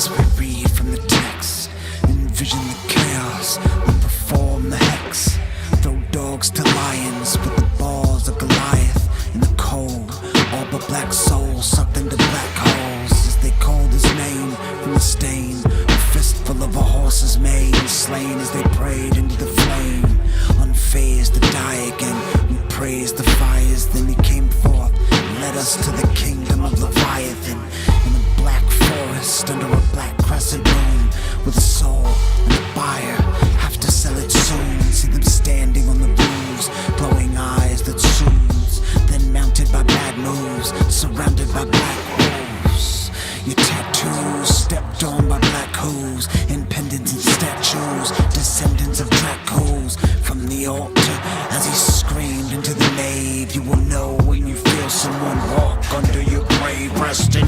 as we read from the text, envision the chaos and perform the hex. Throw dogs to lions with the balls of Goliath in the cold. All but black souls sucked into black holes as they called his name from the stain. A fistful of a horse's mane, slain as they prayed into the flame. Unfazed to die again, we praised the fires. Then he came forth, led us to the kingdom of Leviathan. In a black forest under a black crescent moon, with a soul and a buyer, have to sell it soon. See them standing on the roofs, glowing eyes that soothes. Then mounted by bad moves, surrounded by black wolves. Your tattoos stepped on by black hooves, and pendants and statues, descendants of Dracos. From the altar, as he screamed into the nave, you will know when you feel someone walk under your grave. Rest in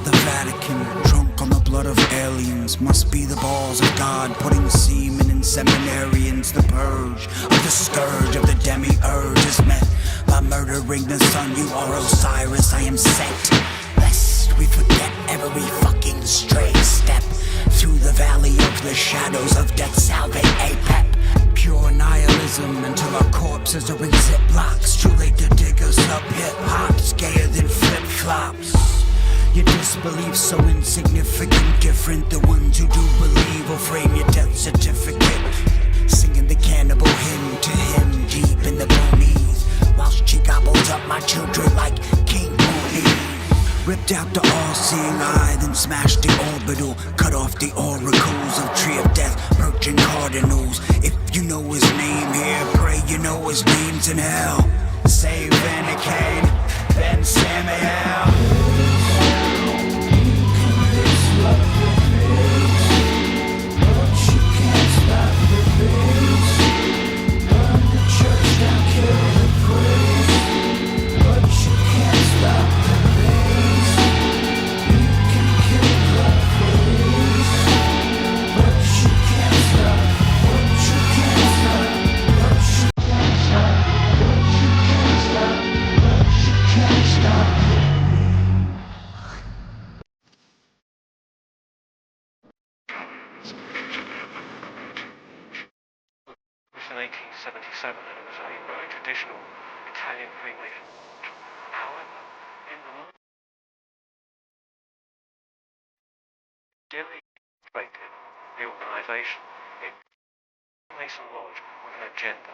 the Vatican, drunk on the blood of aliens. Must be the balls of God, putting semen in seminarians. The purge of the scourge of the demiurge is met by murdering the sun. You are Osiris, I am set. Lest we forget every fucking stray step through the valley of the shadows of death. Salve Apep. Pure nihilism until our corpses are in ziplocs. Too late to dig us up. Hip-hop's gayer than flip-flops. Your disbelief so insignificant, different. The ones who do believe will frame your death certificate. Singing the cannibal hymn to him deep in the boonies, whilst she gobbles up my children like King Mooney. Ripped out the all-seeing eye, then smashed the orbital. Cut off the oracles of tree of death, perching cardinals. If you know his name here, pray you know his name's in hell. Save Anakin, then Samuel. In 1877, and it was a very traditional Italian cremation. However, in the demonstrated the organisation in Mason Lodge with an agenda.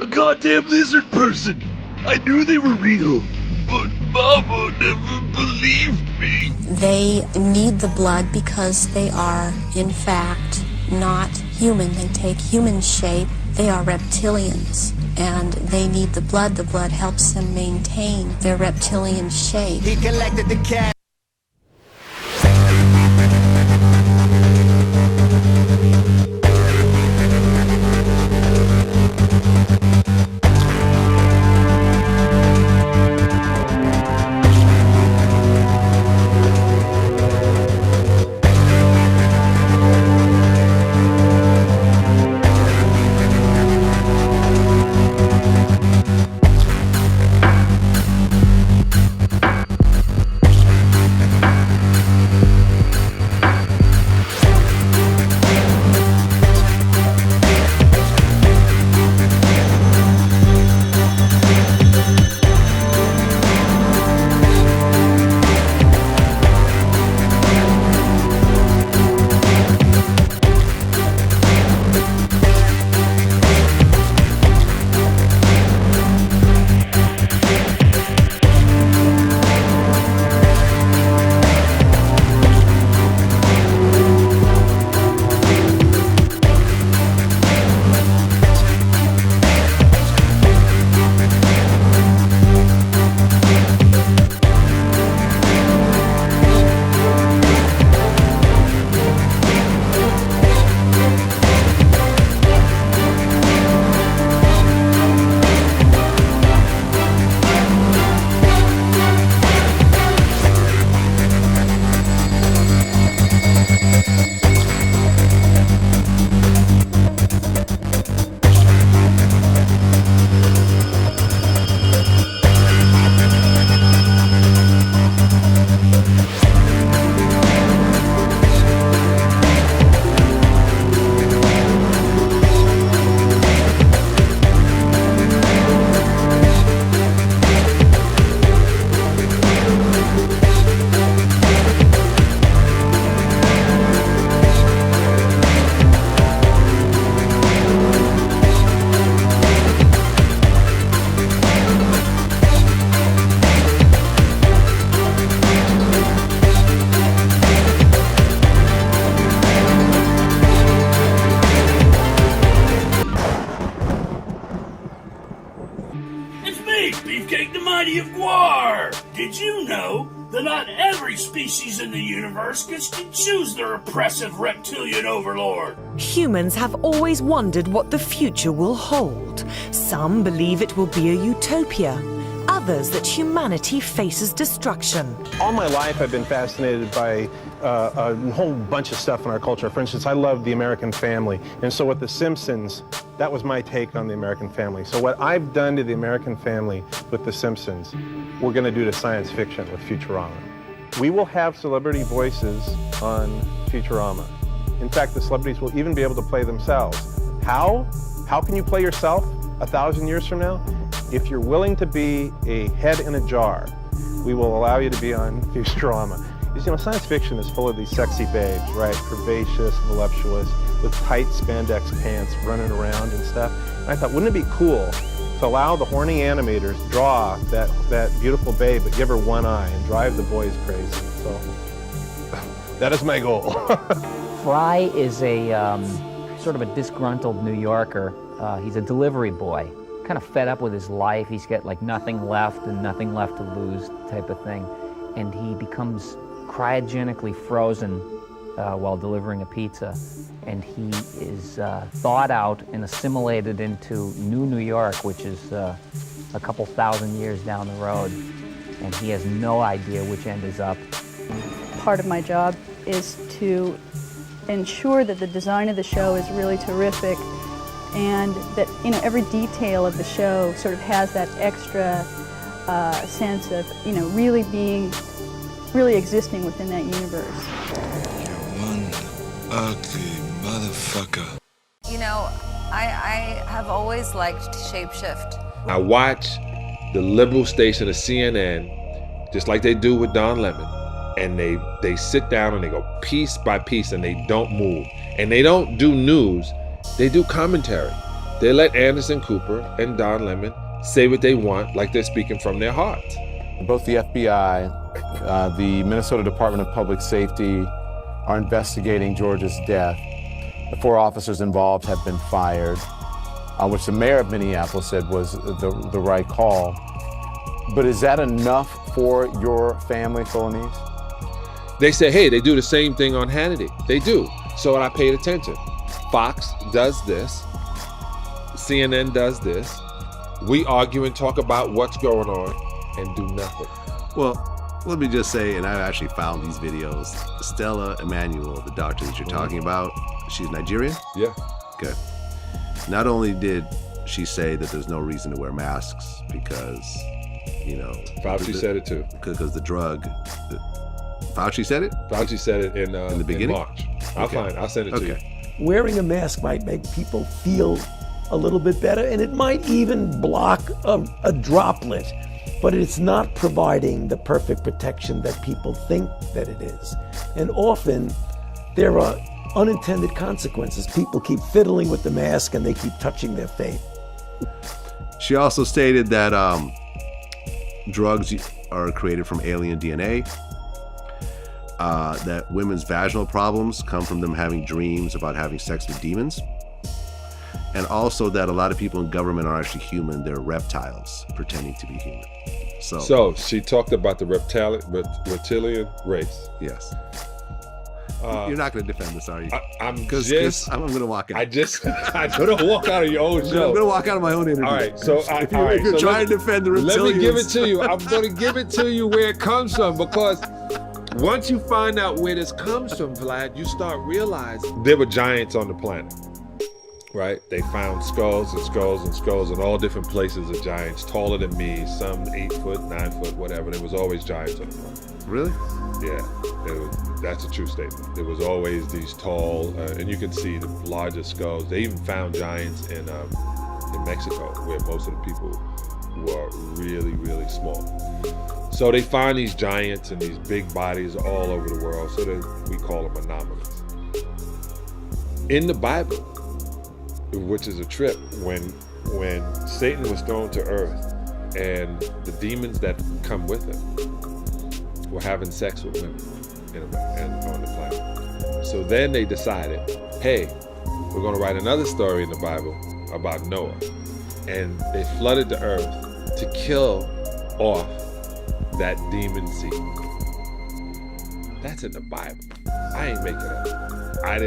A goddamn lizard person! I knew they were real, but Mama never believed me. They need the blood because they are, in fact, not human. They take human shape. They are reptilians, and they need the blood. The blood helps them maintain their reptilian shape. He collected the cash. Invocate the mighty of Gwar! Did you know that not every species in the universe gets to choose their oppressive reptilian overlord? Humans have always wondered what the future will hold. Some believe it will be a utopia. Others that humanity faces destruction. All my life I've been fascinated by a whole bunch of stuff in our culture. For instance, I love the American family. And so with The Simpsons, that was my take on the American family. So what I've done to the American family with The Simpsons, we're going to do to science fiction with Futurama. We will have celebrity voices on Futurama. In fact, the celebrities will even be able to play themselves. How? How can you play yourself 1,000 years from now? If you're willing to be a head in a jar, we will allow you to be on Futurama. Because, you know, science fiction is full of these sexy babes, right? Curvaceous, voluptuous, with tight spandex pants running around and stuff. And I thought, wouldn't it be cool to allow the horny animators draw that beautiful babe, but give her one eye and drive the boys crazy? So that is my goal. Fry is a sort of a disgruntled New Yorker. He's a delivery boy, kind of fed up with his life. He's got like nothing left and nothing left to lose type of thing. And he becomes cryogenically frozen while delivering a pizza. And he is thawed out and assimilated into New York, which is a couple thousand years down the road. And he has no idea which end is up. Part of my job is to ensure that the design of the show is really terrific, and that, you know, every detail of the show sort of has that extra sense of, you know, really existing within that universe. You're one ugly motherfucker. You know, I have always liked Shapeshift. I watch the liberal station of CNN, just like they do with Don Lemon, and they sit down and they go piece by piece and they don't move. And they don't do news, they do commentary. They let Anderson Cooper and Don Lemon say what they want, like they're speaking from their hearts. Both the FBI, the Minnesota Department of Public Safety are investigating George's death. The 4 officers involved have been fired, which the mayor of Minneapolis said was the right call. But is that enough for your family, Philonise? They say, hey, they do the same thing on Hannity. They do. So I paid attention. Fox does this. CNN does this. We argue and talk about what's going on and do nothing. Well, let me just say, and I actually found these videos. Stella Emanuel, the doctor that you're talking about, she's Nigerian? Yeah. Good. Not only did she say that there's no reason to wear masks because, you know... Fauci said it too. Because the drug... Fauci said it? Fauci said it in the beginning? In March. I'll send it to you. Wearing a mask might make people feel a little bit better, and it might even block a droplet, but it's not providing the perfect protection that people think that it is. And often there are unintended consequences. People keep fiddling with the mask and they keep touching their face. She also stated that drugs are created from alien DNA, that women's vaginal problems come from them having dreams about having sex with demons, and also that a lot of people in government are actually human. They're reptiles pretending to be human. So she talked about the reptilian race. Yes. You're not going to defend this, are you? I'm going to walk out. I'm going to walk out of your own show. I'm going to walk out of my own interview. All right. So if you're trying to defend the reptilians. Let me give it to you. I'm going to give it to you where it comes from, because once you find out where this comes from, Vlad, you start realizing there were giants on the planet, right? They found skulls and skulls and skulls in all different places of giants, taller than me, some 8 foot, 9 foot, whatever. There was always giants on the planet. Really? Yeah, that's a true statement. There was always these tall, and you can see the larger skulls. They even found giants in Mexico, where most of the people were really, really small. So they find these giants and these big bodies all over the world, so that we call them anomalies. In the Bible, which is a trip, when Satan was thrown to earth and the demons that come with him were having sex with women on the planet. So then they decided, hey, we're going to write another story in the Bible about Noah. And they flooded the earth to kill off that demon seed. That's in the Bible. I ain't making it up. I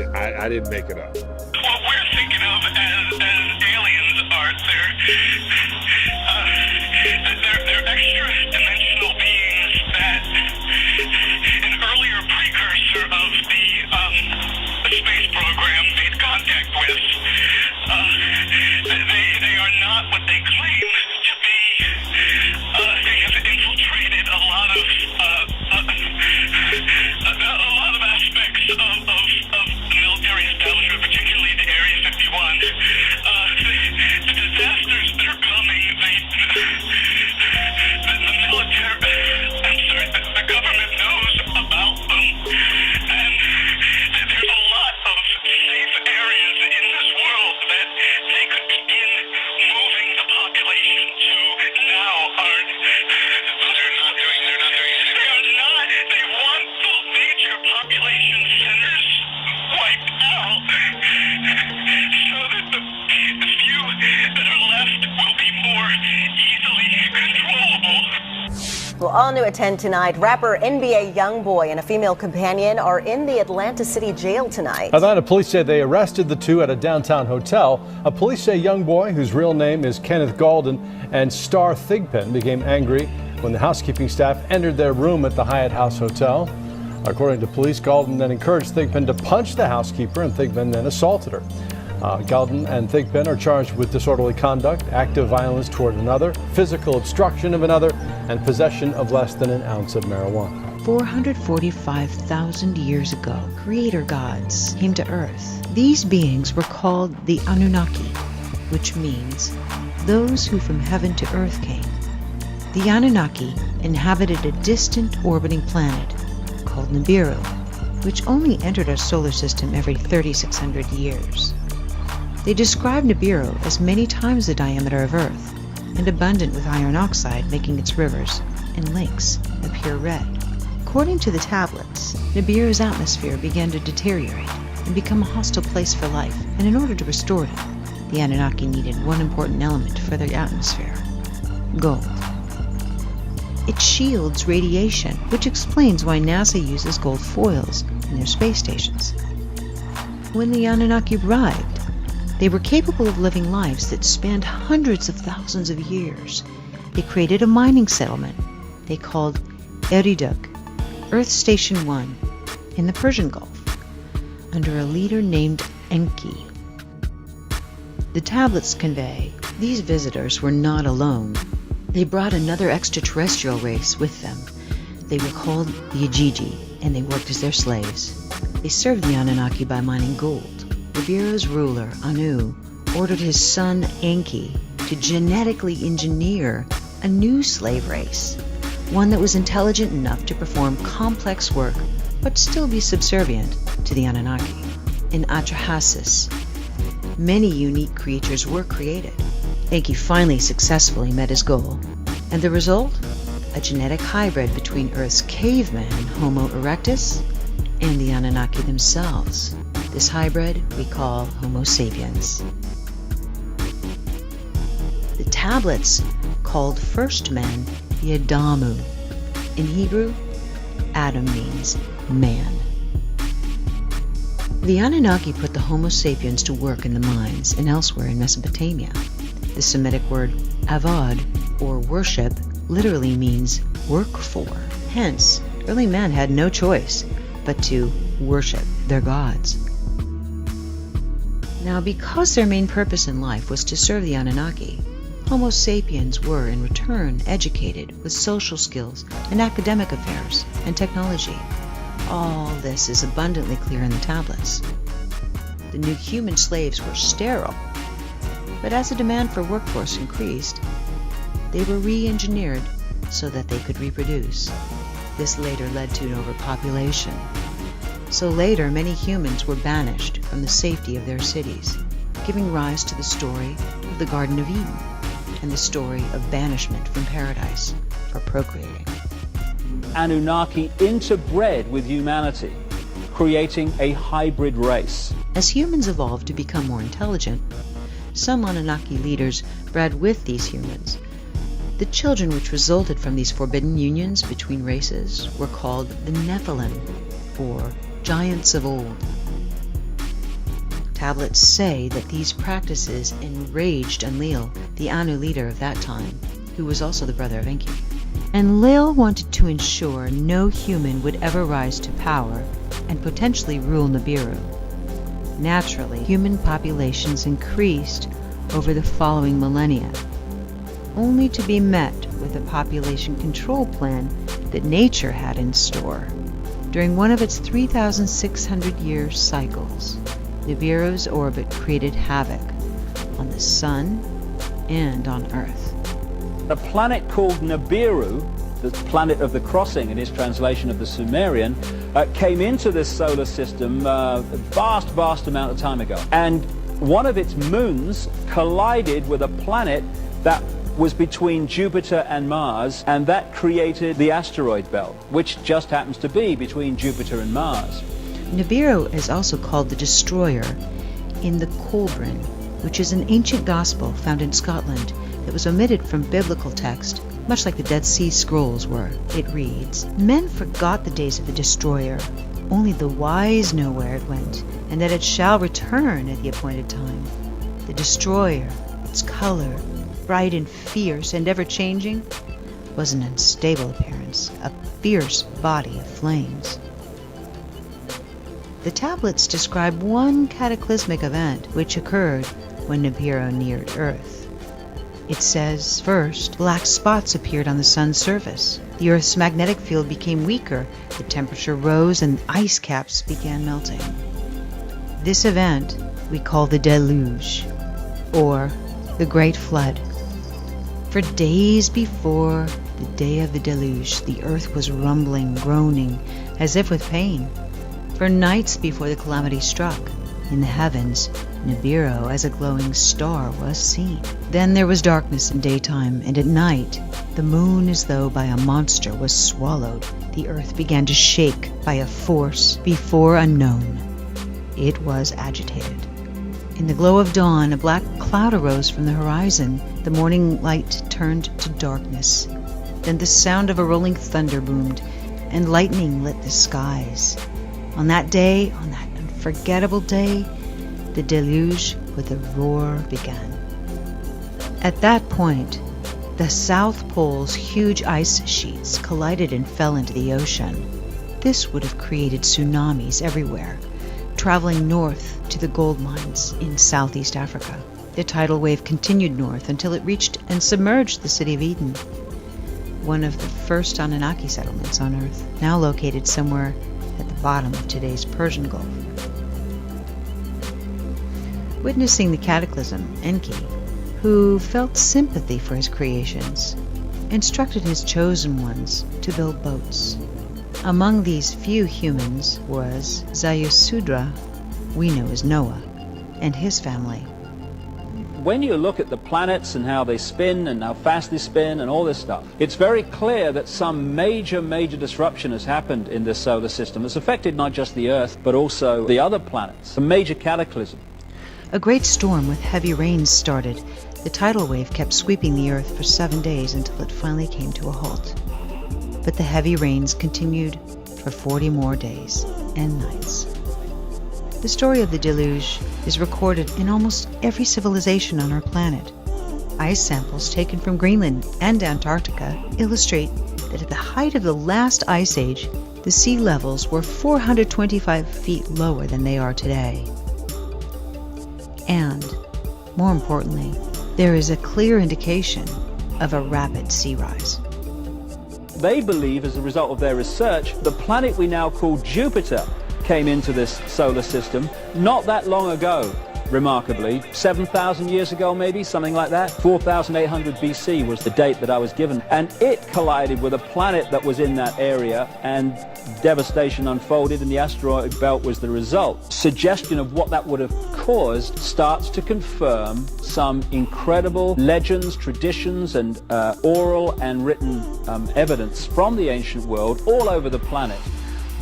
didn't make it up. What we're thinking of as aliens are they're extra-dimensional beings that an earlier precursor of the space program made contact with. They are not what they claim to be. They have infiltrated a lot of aspects of the military establishment, particularly the Area 51. The disasters that are coming, the government knows about them, and there's a lot of safe areas in this world that they could begin moving the population to now. They're not doing anything. They are not. They want the major population centers wiped out so that the few that are left will be more easily controllable. Well, all new at 10 tonight. Rapper NBA YoungBoy and a female companion are in the Atlanta City jail tonight. Atlanta police say they arrested the two at a downtown hotel. Police say YoungBoy, whose real name is Kenneth Galden, and Star Thigpen became angry when the housekeeping staff entered their room at the Hyatt House Hotel. According to police, Galden then encouraged Thigpen to punch the housekeeper, and Thigpen then assaulted her. Galden and Thigpen are charged with disorderly conduct, active violence toward another, physical obstruction of another, and possession of less than an ounce of marijuana. 445,000 years ago, creator gods came to Earth. These beings were called the Anunnaki, which means those who from heaven to Earth came. The Anunnaki inhabited a distant orbiting planet called Nibiru, which only entered our solar system every 3,600 years. They describe Nibiru as many times the diameter of Earth and abundant with iron oxide, making its rivers and lakes appear red. According to the tablets, Nibiru's atmosphere began to deteriorate and become a hostile place for life, and in order to restore it, the Anunnaki needed one important element for their atmosphere: gold. It shields radiation, which explains why NASA uses gold foils in their space stations. When the Anunnaki arrived, they were capable of living lives that spanned hundreds of thousands of years. They created a mining settlement they called Eridug, Earth Station 1, in the Persian Gulf, under a leader named Enki. The tablets convey these visitors were not alone. They brought another extraterrestrial race with them. They were called the Ajiji, and they worked as their slaves. They served the Anunnaki by mining gold. Nibiru's ruler, Anu, ordered his son Enki to genetically engineer a new slave race, one that was intelligent enough to perform complex work but still be subservient to the Anunnaki. In Atrahasis, many unique creatures were created. Enki finally successfully met his goal, and the result? A genetic hybrid between Earth's caveman, Homo erectus, and the Anunnaki themselves. This hybrid we call Homo sapiens. The tablets called first men the Adamu. In Hebrew, Adam means man. The Anunnaki put the Homo sapiens to work in the mines and elsewhere in Mesopotamia. The Semitic word avad, or worship, literally means work for. Hence, early men had no choice but to worship their gods. Now, because their main purpose in life was to serve the Anunnaki, Homo sapiens were, in return, educated with social skills and academic affairs and technology. All this is abundantly clear in the tablets. The new human slaves were sterile, but as the demand for workforce increased, they were re-engineered so that they could reproduce. This later led to an overpopulation. So later, many humans were banished from the safety of their cities, giving rise to the story of the Garden of Eden and the story of banishment from paradise for procreating. Anunnaki interbred with humanity, creating a hybrid race. As humans evolved to become more intelligent, some Anunnaki leaders bred with these humans, The children which resulted from these forbidden unions between races were called the Nephilim, or giants of old. Tablets say that these practices enraged Enlil, the Anu leader of that time, who was also the brother of Enki. Enlil wanted to ensure no human would ever rise to power and potentially rule Nibiru. Naturally, human populations increased over the following millennia, only to be met with a population control plan that nature had in store. During one of its 3,600-year cycles, Nibiru's orbit created havoc on the Sun and on Earth. A planet called Nibiru, the planet of the crossing in his translation of the Sumerian, came into this solar system a vast amount of time ago. And one of its moons collided with a planet that was between Jupiter and Mars, and that created the asteroid belt, which just happens to be between Jupiter and Mars. Nibiru is also called the Destroyer in the Colbrin, which is an ancient gospel found in Scotland that was omitted from biblical text, much like the Dead Sea Scrolls were. It reads, "Men forgot the days of the Destroyer. Only the wise know where it went, and that it shall return at the appointed time. The Destroyer, its color, bright and fierce and ever-changing, was an unstable appearance, a fierce body of flames." The tablets describe one cataclysmic event which occurred when Nibiru neared Earth. It says, first, black spots appeared on the sun's surface. The Earth's magnetic field became weaker, the temperature rose, and ice caps began melting. This event we call the deluge, or the Great Flood. For days before the day of the deluge, the Earth was rumbling, groaning, as if with pain. For nights before the calamity struck, in the heavens, Nibiru as a glowing star was seen. Then there was darkness in daytime, and at night, the moon as though by a monster was swallowed. The earth began to shake by a force before unknown. It was agitated. In the glow of dawn, a black cloud arose from the horizon. The morning light turned to darkness. Then the sound of a rolling thunder boomed, and lightning lit the skies. On that day, on that unforgettable day, the deluge with a roar began. At that point, the South Pole's huge ice sheets collided and fell into the ocean. This would have created tsunamis everywhere, traveling north to the gold mines in Southeast Africa. The tidal wave continued north until it reached and submerged the city of Eden, one of the first Anunnaki settlements on Earth, now located somewhere at the bottom of today's Persian Gulf. Witnessing the cataclysm, Enki, who felt sympathy for his creations, instructed his chosen ones to build boats. Among these few humans was Zayasudra, we know as Noah, and his family. When you look at the planets and how they spin and how fast they spin and all this stuff, it's very clear that some major disruption has happened in this solar system. It's affected not just the Earth, but also the other planets. A major cataclysm. A great storm with heavy rains started. The tidal wave kept sweeping the Earth for 7 days until it finally came to a halt. But the heavy rains continued for 40 more days and nights. The story of the deluge is recorded in almost every civilization on our planet. Ice samples taken from Greenland and Antarctica illustrate that at the height of the last ice age, the sea levels were 425 feet lower than they are today. And, more importantly, there is a clear indication of a rapid sea rise. They believe, as a result of their research, the planet we now call Jupiter came into this solar system not that long ago, remarkably. 7,000 years ago, maybe, something like that. 4,800 BC was the date that I was given. And it collided with a planet that was in that area, and devastation unfolded, and the asteroid belt was the result. Suggestion of what that would have caused starts to confirm some incredible legends, traditions, and oral and written evidence from the ancient world all over the planet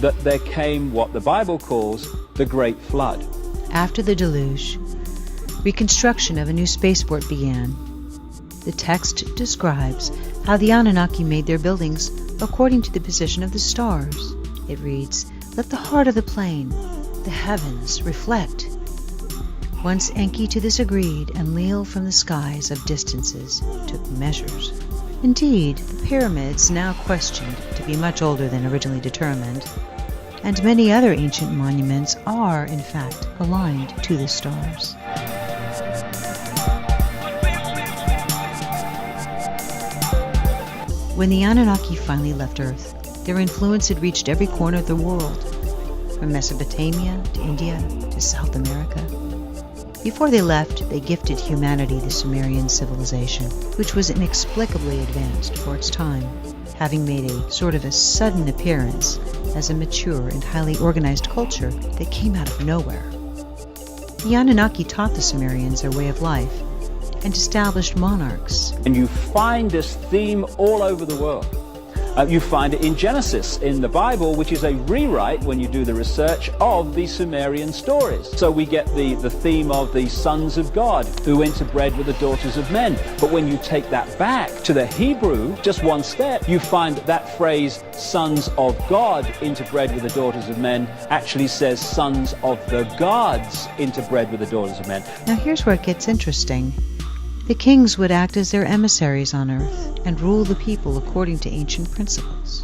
that there came what the Bible calls the Great Flood. After the deluge, reconstruction of a new spaceport began. The text describes how the Anunnaki made their buildings according to the position of the stars. It reads, "Let the heart of the plain, the heavens, reflect." Once Enki to this agreed, and Leal from the skies of distances took measures. Indeed, the pyramids, now questioned to be much older than originally determined, and many other ancient monuments are, in fact, aligned to the stars. When the Anunnaki finally left Earth, their influence had reached every corner of the world, from Mesopotamia to India to South America. Before they left, they gifted humanity the Sumerian civilization, which was inexplicably advanced for its time, having made a sort of a sudden appearance as a mature and highly organized culture that came out of nowhere. The Anunnaki taught the Sumerians their way of life and established monarchs. And you find this theme all over the world. You find it in Genesis, in the Bible, which is a rewrite, when you do the research, of the Sumerian stories. So we get the theme of the sons of God who interbred with the daughters of men. But when you take that back to the Hebrew, just one step, you find that phrase, sons of God interbred with the daughters of men, actually says sons of the gods interbred with the daughters of men. Now here's where it gets interesting. The kings would act as their emissaries on Earth and rule the people according to ancient principles.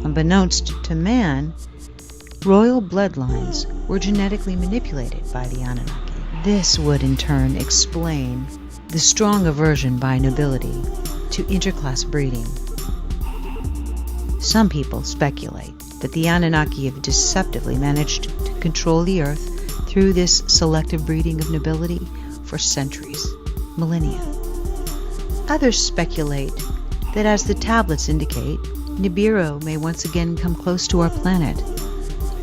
Unbeknownst to man, royal bloodlines were genetically manipulated by the Anunnaki. This would in turn explain the strong aversion by nobility to interclass breeding. Some people speculate that the Anunnaki have deceptively managed to control the Earth through this selective breeding of nobility for centuries. Millennia. Others speculate that, as the tablets indicate, Nibiru may once again come close to our planet,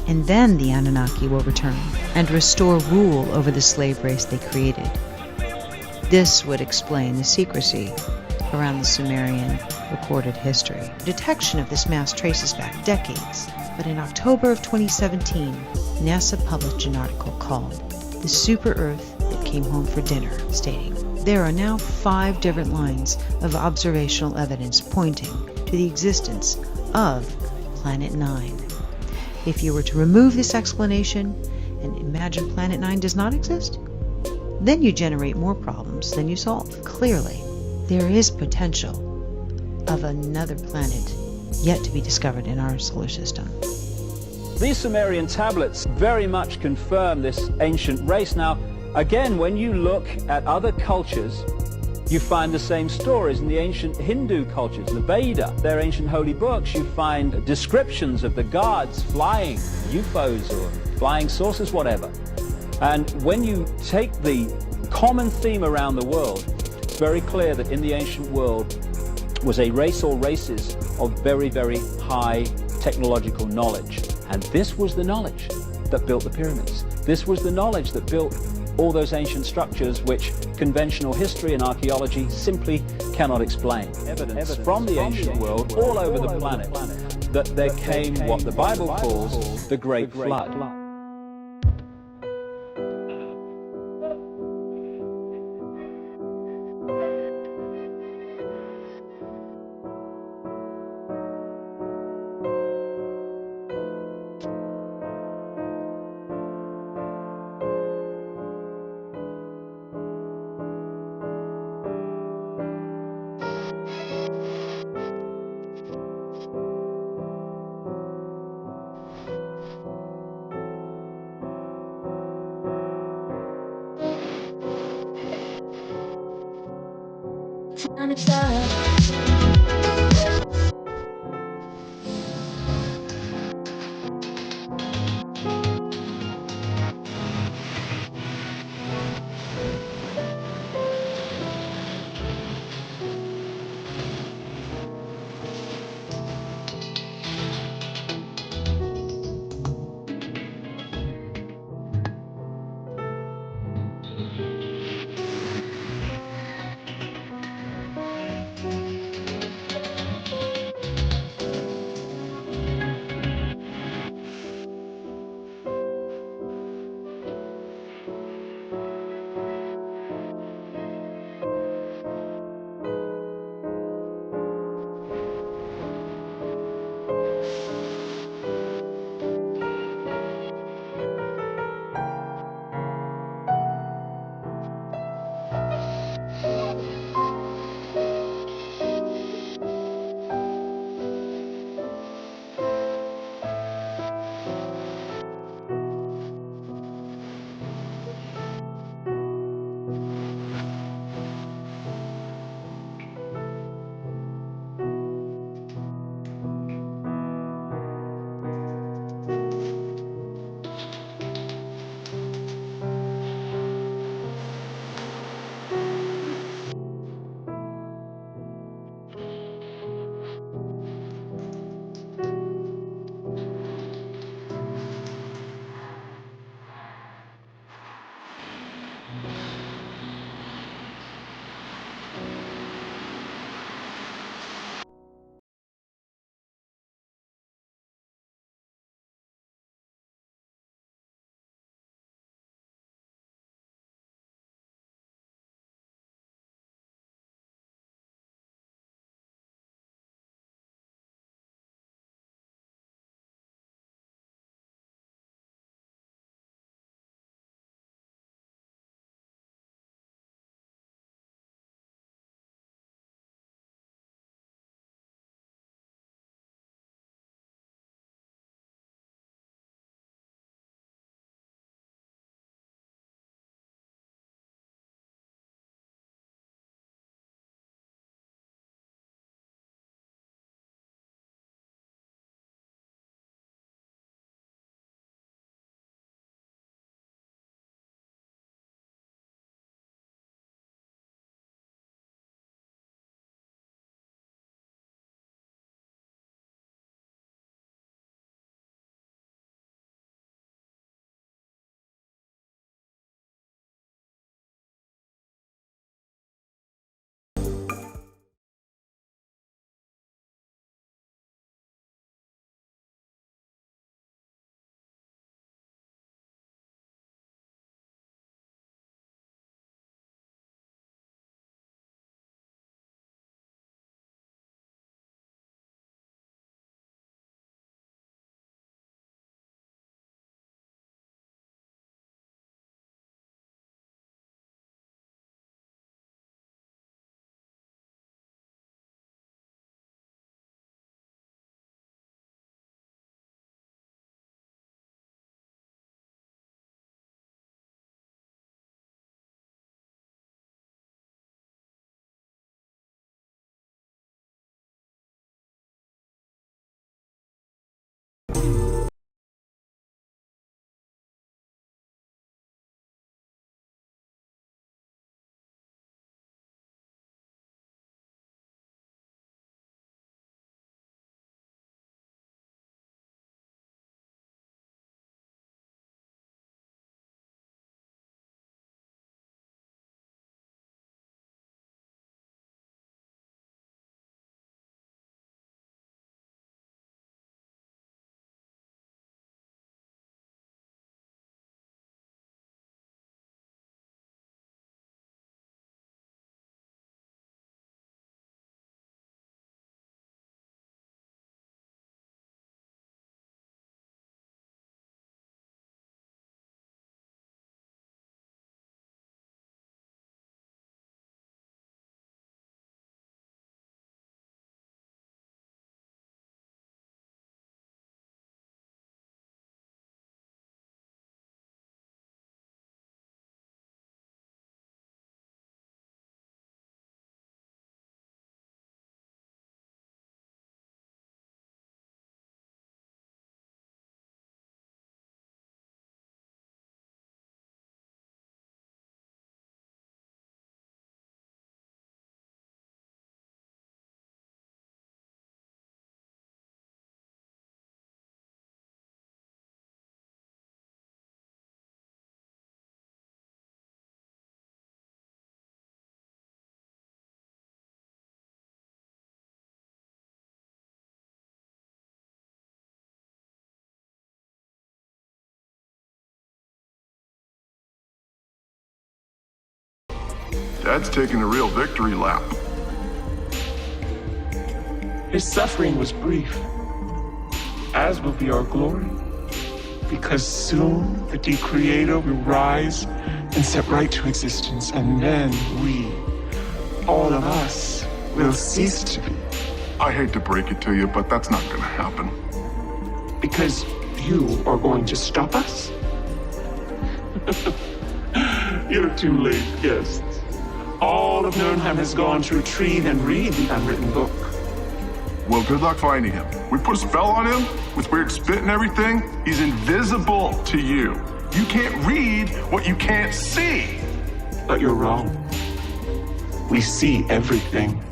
and then the Anunnaki will return and restore rule over the slave race they created. This would explain the secrecy around the Sumerian recorded history. Detection of this mass traces back decades, but in October of 2017, NASA published an article called "The Super Earth That Came Home for Dinner," stating, "There are now 5 different lines of observational evidence pointing to the existence of Planet 9. If you were to remove this explanation and imagine Planet 9 does not exist, then you generate more problems than you solve. Clearly, there is potential of another planet yet to be discovered in our solar system." These Sumerian tablets very much confirm this ancient race. Now, again, when you look at other cultures, you find the same stories in the ancient Hindu cultures, the Veda, their ancient holy books. You find descriptions of the gods flying, UFOs or flying saucers, whatever. And when you take the common theme around the world, it's very clear that in the ancient world was a race or races of very, very high technological knowledge. And this was the knowledge that built the pyramids. This was the knowledge that built all those ancient structures which conventional history and archaeology simply cannot explain. Evidence from the ancient world all over the planet that there came what the Bible calls the Great Flood. Dad's taking a real victory lap. His suffering was brief, as will be our glory, because soon the Decreator will rise and set right to existence, and then we, all of us, will cease to be. I hate to break it to you, but that's not gonna happen. Because you are going to stop us? You're too late, guests. All of Nurnheim has gone to retrieve and read the unwritten book. Well, good luck finding him. We put a spell on him with weird spit and everything. He's invisible to you. You can't read what you can't see. But you're wrong. We see everything.